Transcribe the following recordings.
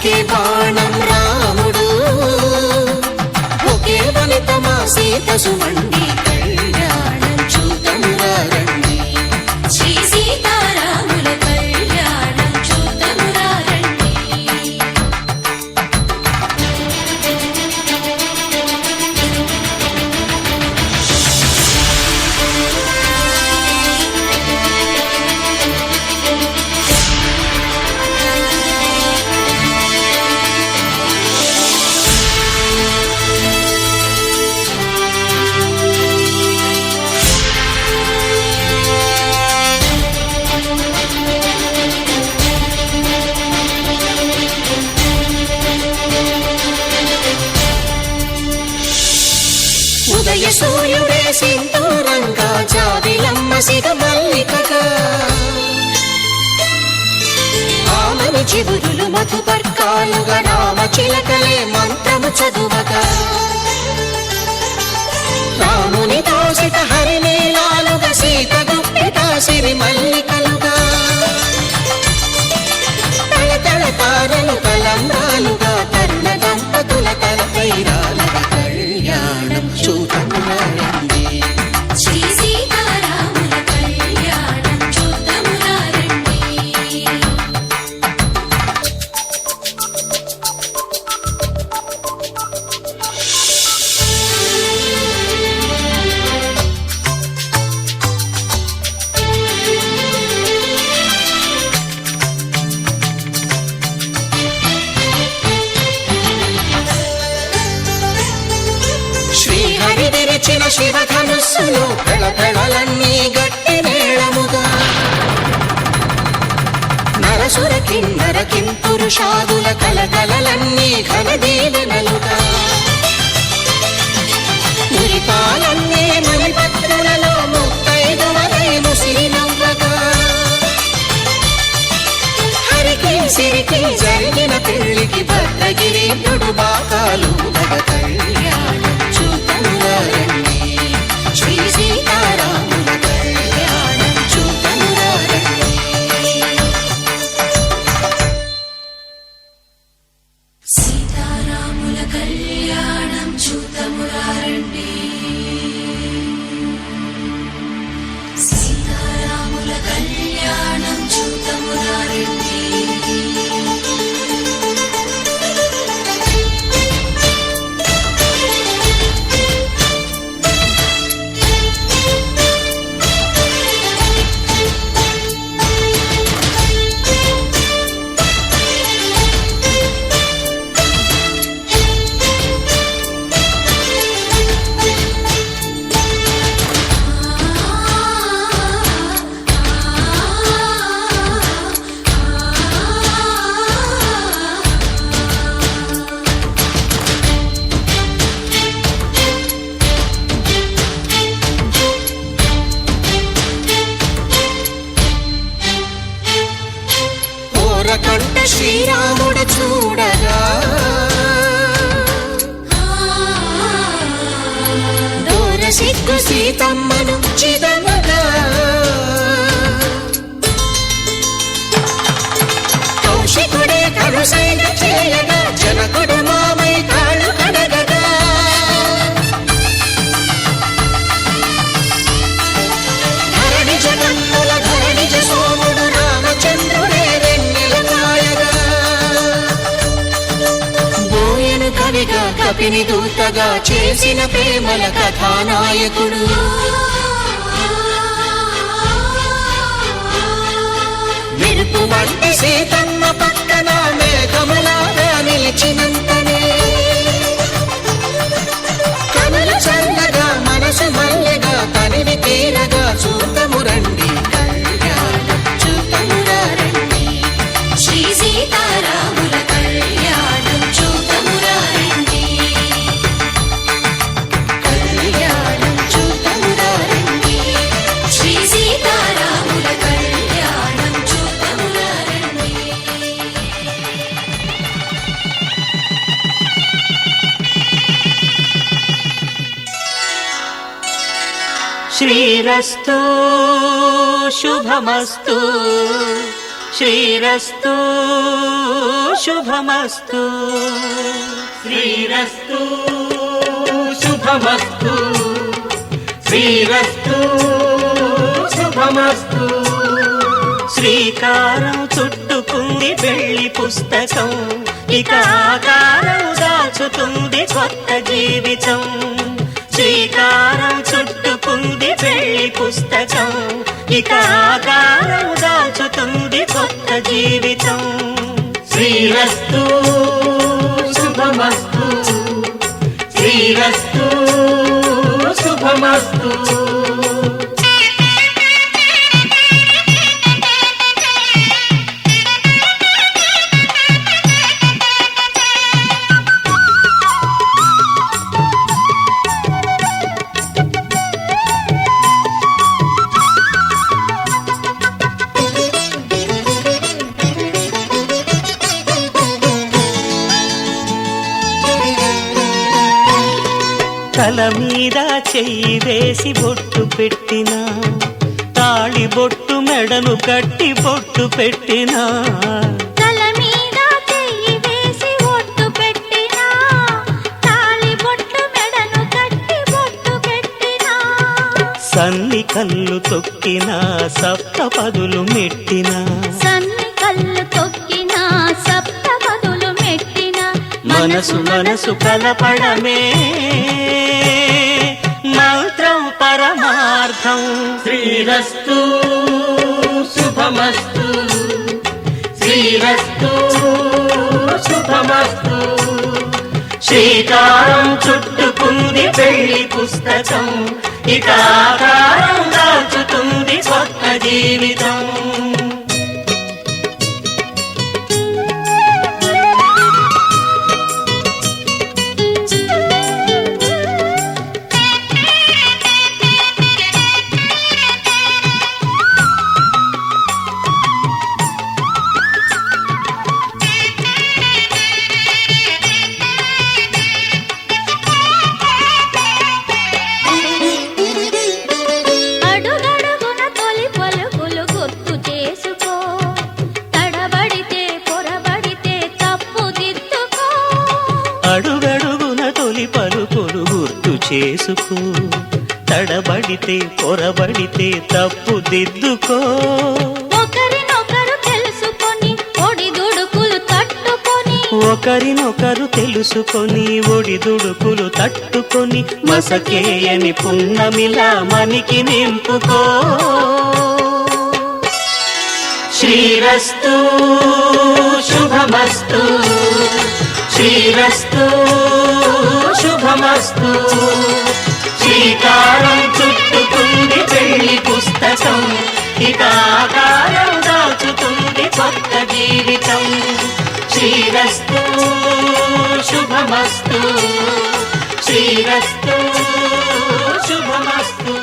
ఒకే బాణం రాముడు, ఒకే వనిత మా సీత సుమండి, కళ్యాణం చూతమురా రండి. శ్రీ సీతారాముల కళ్యాణం చూతమురా రండి. ఉదయ సూర్యుడే సింధూరంగా, జాబిలమ్మ సిగ మల్లికగా, ఆమని చిగురులు మధుపర్కాలుగా, రామ చిలకలే మంత్రము చదువగా, రాముని దోసిట హరినీలాలుగా, సీత గుప్పిట సిరి మల్లికలుగా, తళతళ తారలు తలంబ్రాలుగా, తరుణ దంపతుల తలపైరాలుగా, కళ్యాణం చూతమురా రండి. శ్రీ సీతారాముల కళ్యాణం చూతమురా రండి. శ్రీహరి విరిచిన శివధనుస్సులో పెళపెళలన్నీ గట్టి మేళముగా, నరసుర కిన్నర కింపురుషాదుల కలకలలన్నీ ఘన దీవెనలుగా, మురిపాలన్నీ మణిపత్రులలో ముత్తైదువలై ముసిరి నవ్వగా, హరికి సిరికి జరిగిన పెళ్లికి భద్రగిరీంద్రుడు బాకాలు కళ్యాణం చూతమురా రండి. శ్రీ సీతారాముల కళ్యాణం చూతమురా రండి. సీతారాముల కళ్యాణం చూతమురా రండి. సీతారాముల కళ్యాణం చూతమురా రండి. ఓరకంట శ్రీరాముడు చూడగా, దూర సిగ్గు సీతమ్మను చిదమగా, కౌశికుడే కరుసైన చేయగా, జనకుడు మామై కాళ్ళు కడగగా, ధరణి జగన్నుల ధరణిజ సోముడు రామచంద్రుడే వెన్నెల కాయగా, బోయను కవిగా కపిని దూతగా చేసిన ప్రేమల కథానాయకుడు, మెరుపు వంటి సీతమ్మ పక్కన మేఘములాగా నిలిచినంతనే, కనులు చల్లగా మనసు మల్లెగా తనివి తీరగా, చూతము రండి కళ్యాణం చూతమురా రండి. శ్రీ సీతారాముల కళ్యాణం చూతమురా రండి. కళ్యాణం చూతమురా రండి. శ్రీ సీతారాముల కళ్యాణం చూతమురా రండి. శ్రీరస్తు శుభమస్తు శ్రీరస్తు శుభమస్తు శ్రీరస్తు శుభమస్తు శ్రీరస్తు శుభమస్తు శ్రీకారం చుట్టుకుంది పెళ్లి పుస్తకం ఇక ఆకారం దాచుతుంది కొత్త జీవితం శ్రీకారం చుట్టుకుంది పెళ్లి పుస్తకం ఇక ఆకారం దాచుతుంది కొత్త జీవితం శ్రీరస్తు శుభమస్తు శ్రీరస్తు శుభమస్తు తల మీద చెయ్యి వేసి బొట్టు పెట్టినా తాళి బొట్టు మెడను కట్టి బొట్టు పెట్టినా తల మీద చెయ్యి వేసి ఒట్టు పెట్టినా తాళి బొట్టు మెడను కట్టి బొట్టు పెట్టినా సన్ని కళ్ళు తొక్కినా సప్త పదులు మెట్టినా సన్ని కళ్ళు తొక్కినా సప్త పదులు మెట్టినా మనసు మనసు కలపడమే మంత్రం పరమార్థం శ్రీరస్తు శుభమస్తు శ్రీరస్తు శుభమస్తు శ్రీకారం చుట్టుకుంది పెళ్లి పుస్తకం ఇక ఆకారం దాచుతుంది కొత్త జీవితం అడుగడుగున తొలి పలుకులు గుర్తు చేసుకో తడబడితే పొరబడితే తప్పు దిద్దుకో అడుగడుగున తొలి పలుకులు గుర్తు చేసుకో తడబడితే పొరబడితే తప్పు దిద్దుకో ఒకరినొకరు తెలుసుకొని ఒడిదుడుకులు తట్టుకొని ఒకరినొకరు తెలుసుకొని ఒడిదుడుకులు తట్టుకొని మసకేయని పున్నమిలా మనికి నింపుకో శ్రీరస్తు శుభమస్తు శ్రీరస్తు శుభమస్తు శ్రీకారం చుట్టుకుంది పెళ్లి పుస్తకం ఇక ఆకారం దాచుతుంది కొత్త జీవితం శ్రీరస్తు శుభమస్తు శ్రీరస్తు శుభమస్తు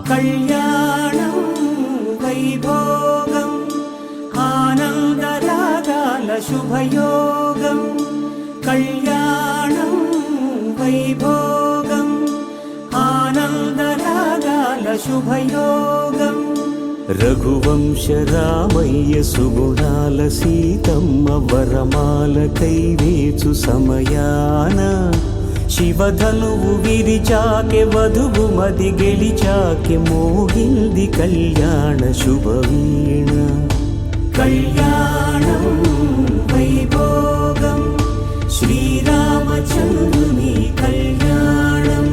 కళ్యాణం వైభోగం ఆనందరాగాల శుభయోగం కళ్యాణం వైభోగం ఆనందరాగాల శుభయోగం రఘువంశ రామయ్య సుగుణాల సీతమ్మ వరమాల కైవేచు సమయాన శివధనువు విరిచాకె వధువు మది గెలిచాకె మోగింది కళ్యాణ శుభవీణ కళ్యాణం వైభోగం శ్రీరామచంద్రుని కళ్యాణం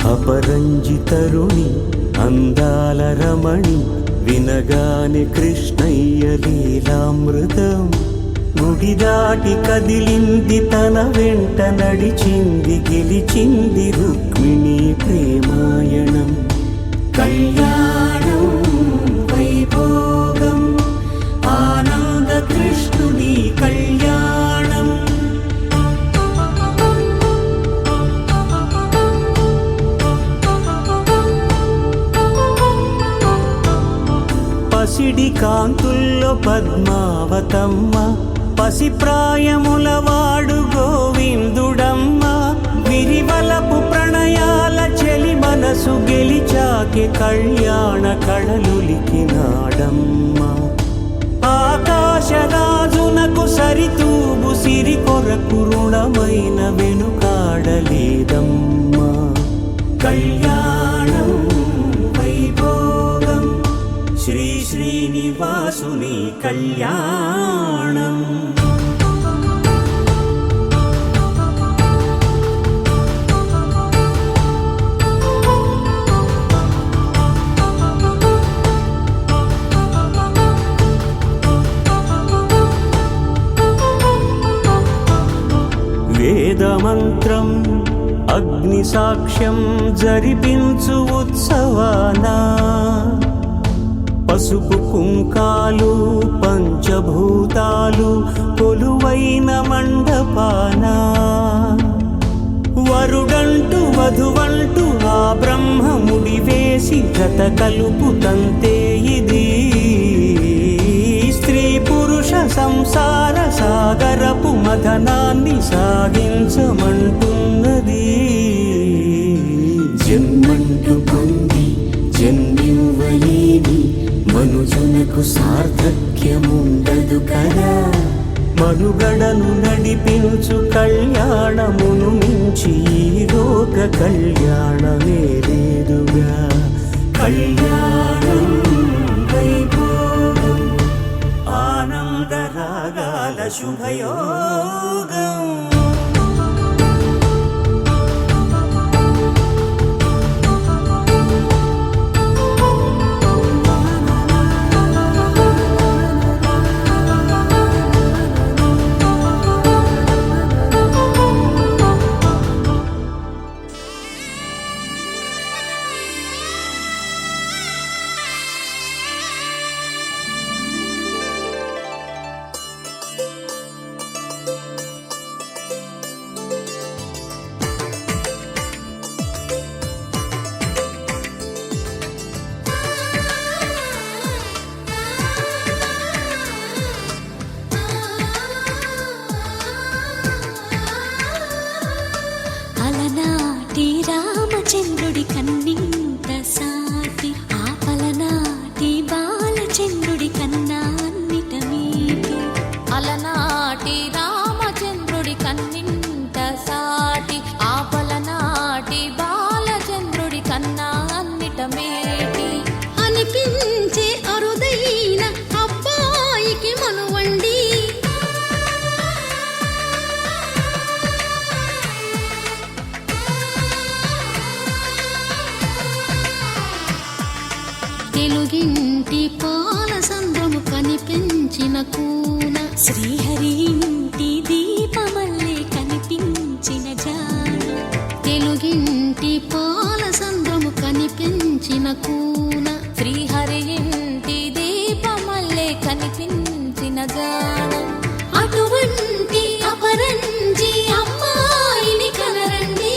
అపరంజి తరుణి అందాల రమణి వినగానే కృష్ణయ్య లీలామృతం గుడి దాటి కదిలింది తన వెంట నడిచింది గెలిచింది రుక్మిణి ప్రేమాయణం కళ్యాణం వైభోగం ఆనంద పసిడి కాంతుల్లో పద్మావతమ్మ, పసిప్రాయముల వాడు గోవిందుడమ్మ. విరివలపు ప్రణయాల చెలి మనసు గెలిచాకే కళ్యాణ కళలులికినాడమ్మ. ఆకాశరాజునకు సరితూగు సిరి కొరకు రుణమైన వెనుకాడలేదమ్మా. కళ్యాణం వైభోగం శ్రీ శ్రీనివాసుని కళ్యాణం. వేదమంత్రం అగ్ని సాక్ష్యం జరిపించు ఉత్సవానా, పసుపు కుంకాలు పంచభూతాలు కొలువైన మండపానా. వరుడంటూ వధువంటూ ఆ బ్రహ్మముడి వేసి జత కలుపు తంతే ఇది. స్త్రీ పురుష సంసార సాగరపు మథనాన్ని సాగించమంటున్నది. జన్మంటూ పొంది జన్మివ్వలేని మనుజునకు సార్థక్యముండదు కదా. మనుగడను నడిపించు కళ్యాణమును మించి ఈ లోక కళ్యాణమే లేదుగా. కళ్యాణం వైభోగం ఆనందరాగాల శుభయోగం. అలనాటి రామచంద్రుడి కన్నింత సాటి, ఆపలనాటి బాలచంద్రుడి కన్నా అన్నిట మీటి. అలనాటి రామచంద్రుడి కన్నింత సాటి, ఆపలనాటి బాలచంద్రుడి కన్నా అన్నిట మేటి. అనిపించే అరుదైన అబ్బాయికి మనువండి, తెలుగింటి పాల సంద్రము కనిపించిన కూన, శ్రీహరి ఇంటి దీపమల్లే కనిపించిన జాన. తెలుగింటి పాల సంద్రము కనిపించిన కూన, శ్రీహరి ఇంటి దీపమల్లే కనిపించిన జాన. అటువంటి అపరంజి అమ్మాయిని కనరండి,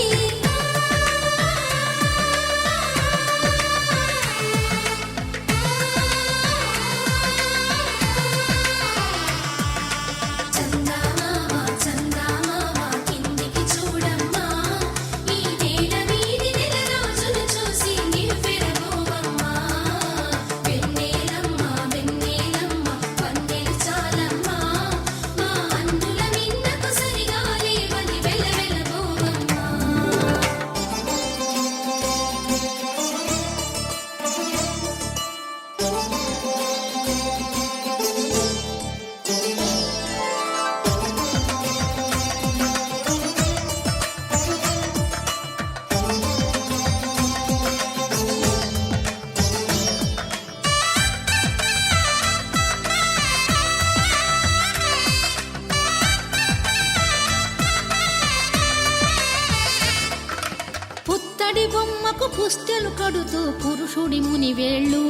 పుత్తడి బొమ్మకు పుస్తెలు కడుతూ పురుషుడి ముని వేళ్ళు,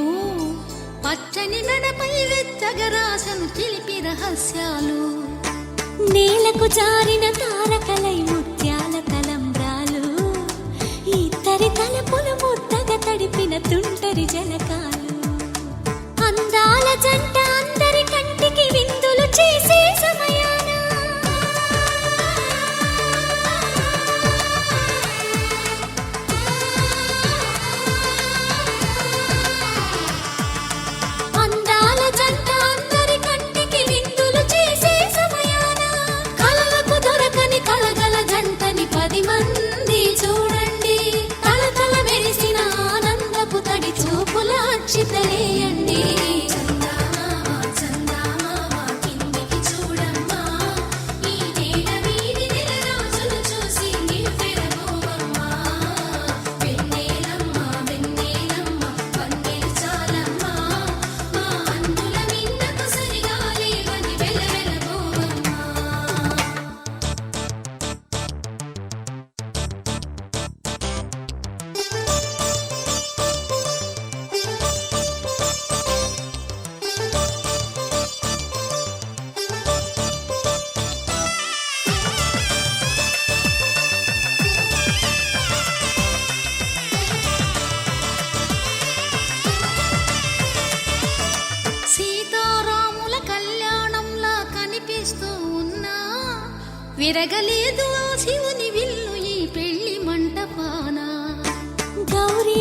పచ్చని మెడపై వెచ్చగరాసను చిలిపి రహస్యాలు. నేలకు జారిన తారకలై ముత్యాల తలంబ్రాలు, ఇద్దరి తలపులు ముద్దగా తడిపిన తుంటరి జలకాలు. అందాల జంట అందరి కంటికి విందులు చేసే సమయాన అందాల జంట అందరి కంటికి విందులు చేసే సమయాన కలలకు దొరకని కలగల జంటని 10 మంది చూడండి తల మెరిసిన ఆనందపు తడి చూపుల అచ్చితలేయండి చందమామ కిందికి చూడమ్మా ఈ నేల వీధి నెల రోజులు చూసి నివ్వెరపోవమ్మా వెన్నెలమ్మ వెన్నెలమ్మ వన్నెలు చాలమ్మా మా అందుల మిన్నకు సరిగా లేవని వెలవెలబోవమ్మా సీతారాముల కళ్యాణంలా కనిపిస్తూ ఉన్నా విరగలేదు ఆ శివుని విల్లు ఈ పెళ్లి మంటపాన గౌరీ